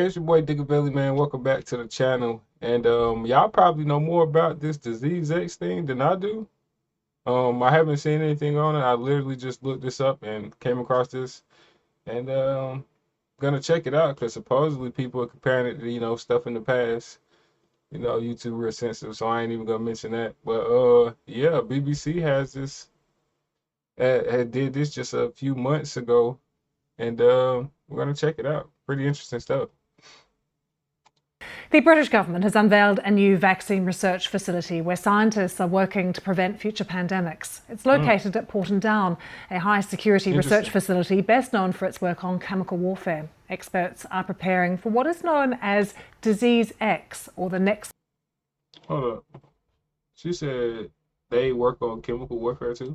Hey, it's your boy Diggaveli, man. Welcome back to the channel. And y'all probably know more about this disease X thing than I do. I haven't seen anything on it. I literally just looked this up and came across this, and gonna check it out because supposedly people are comparing it to stuff in the past. YouTube real sensitive, so I ain't even gonna mention that. But yeah, BBC has this. Had did this just a few months ago, and we're gonna check it out. Pretty interesting stuff. The British government has unveiled a new vaccine research facility where scientists are working to prevent future pandemics. It's located at Porton Down, a high-security research facility best known for its work on chemical warfare. Experts are preparing for what is known as Disease X, or the next... Hold up. She said they work on chemical warfare too?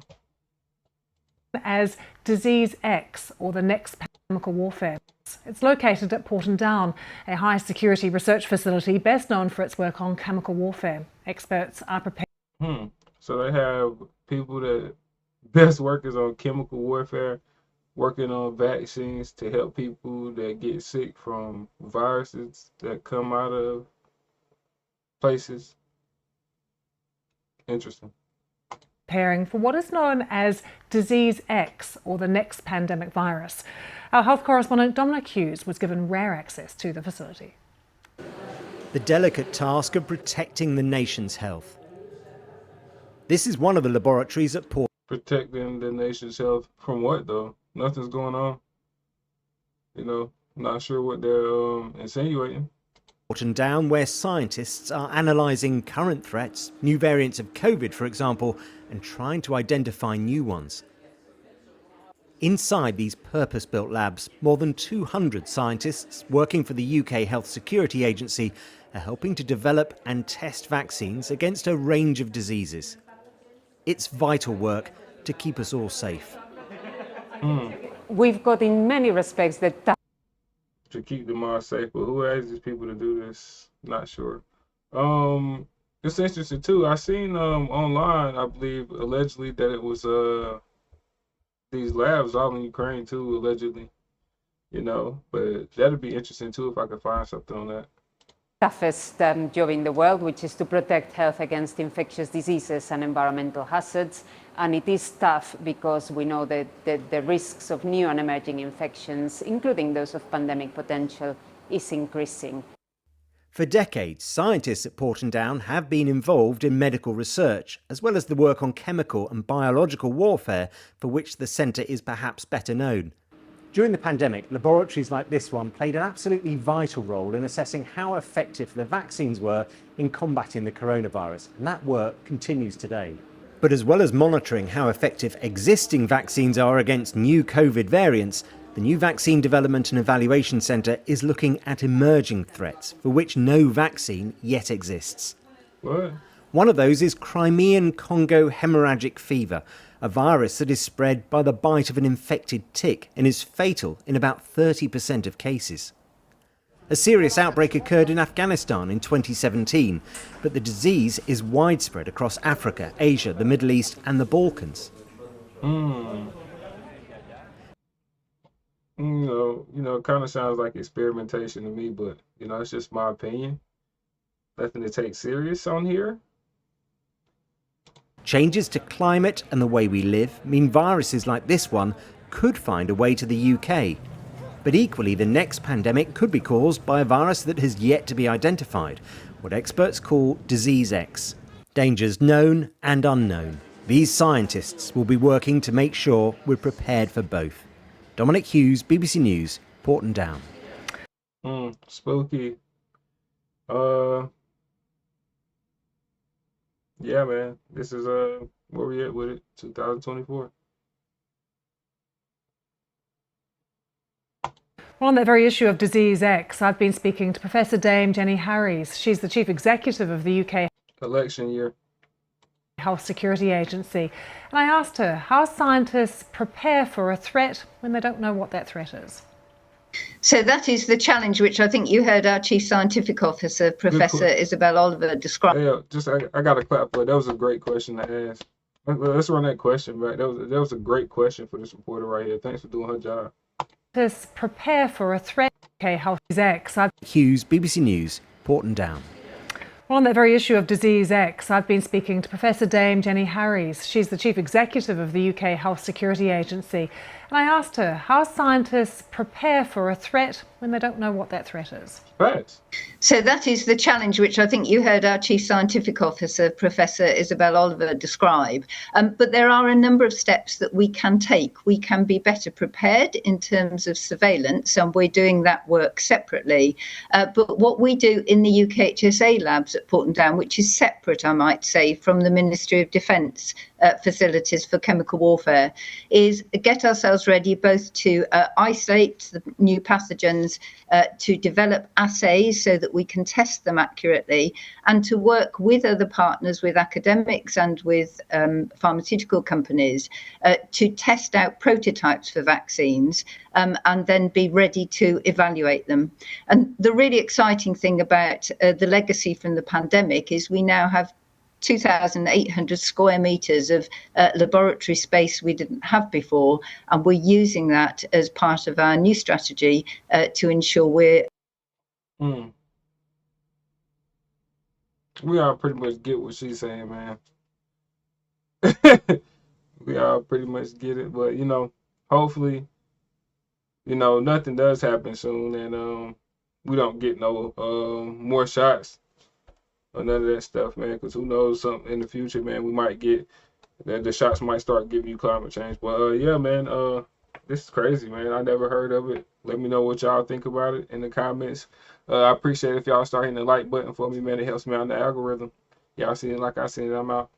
As Disease X, or the next chemical warfare. It's located at Porton Down, a high-security research facility best known for its work on chemical warfare. Experts are preparing. So they have people that best work is on chemical warfare, working on vaccines to help people that get sick from viruses that come out of places. Interesting. Preparing for what is known as Disease X, or the next pandemic virus. Our health correspondent Dominic Hughes was given rare access to the facility. The delicate task of protecting the nation's health. This is one of the laboratories at Porton. Protecting the nation's health from what though? Nothing's going on. Not sure what they're insinuating. Porton Down, where scientists are analysing current threats, new variants of COVID, for example, and trying to identify new ones. Inside these purpose-built labs, more than 200 scientists working for the UK Health Security Agency are helping to develop and test vaccines against a range of diseases. It's vital work to keep us all safe. We've got, in many respects, to keep them all safe, but who has these people to do this? Not sure. It's interesting too. I seen online, I believe, allegedly that it was these labs all in Ukraine too, allegedly. But that'd be interesting too if I could find something on that. toughest job in the world, which is to protect health against infectious diseases and environmental hazards. And it is tough because we know that the risks of new and emerging infections, including those of pandemic potential, is increasing. For decades, scientists at Porton Down have been involved in medical research, as well as the work on chemical and biological warfare, for which the centre is perhaps better known. During the pandemic, laboratories like this one played an absolutely vital role in assessing how effective the vaccines were in combating the coronavirus, and that work continues today. But as well as monitoring how effective existing vaccines are against new COVID variants, the new Vaccine Development and Evaluation Centre is looking at emerging threats for which no vaccine yet exists. What? One of those is Crimean Congo hemorrhagic fever, a virus that is spread by the bite of an infected tick and is fatal in about 30% of cases. A serious outbreak occurred in Afghanistan in 2017, but the disease is widespread across Africa, Asia, the Middle East and the Balkans. It kind of sounds like experimentation to me, but, it's just my opinion. Nothing to take serious on here. Changes to climate and the way we live mean viruses like this one could find a way to the UK. But equally, the next pandemic could be caused by a virus that has yet to be identified, what experts call Disease X. Dangers known and unknown. These scientists will be working to make sure we're prepared for both. Dominic Hughes, BBC News, Porton Down. Spooky. Yeah, man. This is where we at with it, 2024. Well, on that very issue of Disease X, I've been speaking to Professor Dame Jenny Harries. She's the Chief Executive of the UK Election year. Health Security Agency. And I asked her how scientists prepare for a threat when they don't know what that threat is. So that is the challenge, which I think you heard our Chief Scientific Officer, Professor Isabel Oliver, describe. Yeah, I got to clap for it. That was a great question to ask. Let's run that question back. That was a great question for this reporter right here. Thanks for doing her job. Scientists prepare for a threat UK Health X. Hughes, BBC News, Porton Down. Well, on that very issue of Disease X, I've been speaking to Professor Dame Jenny Harries. She's the Chief Executive of the UK Health Security Agency. And I asked her how scientists prepare for a threat when they don't know what that threat is. Right. So that is the challenge which I think you heard our Chief Scientific Officer, Professor Isabel Oliver, describe. But there are a number of steps that we can take. We can be better prepared in terms of surveillance, and we're doing that work separately. But what we do in the UKHSA labs at Porton Down, which is separate, I might say, from the Ministry of Defence facilities for chemical warfare, is get ourselves ready both to isolate the new pathogens, to develop assays so that we can test them accurately, and to work with other partners, with academics and with pharmaceutical companies, to test out prototypes for vaccines, and then be ready to evaluate them. And the really exciting thing about the legacy from the pandemic is we now have 2,800 square meters of laboratory space we didn't have before, and we're using that as part of our new strategy to ensure we're. We all pretty much get what she's saying, man. We all pretty much get it, but hopefully, nothing does happen soon, and we don't get no more shots or none of that stuff, man. Because who knows, something in the future, man, we might get the shots might start giving you climate change. But yeah, man, this is crazy, man. I never heard of it. Let me know what y'all think about it in the comments. I appreciate if y'all start hitting the like button for me, man. It helps me out in the algorithm. Y'all seen it like I seen it. I'm out.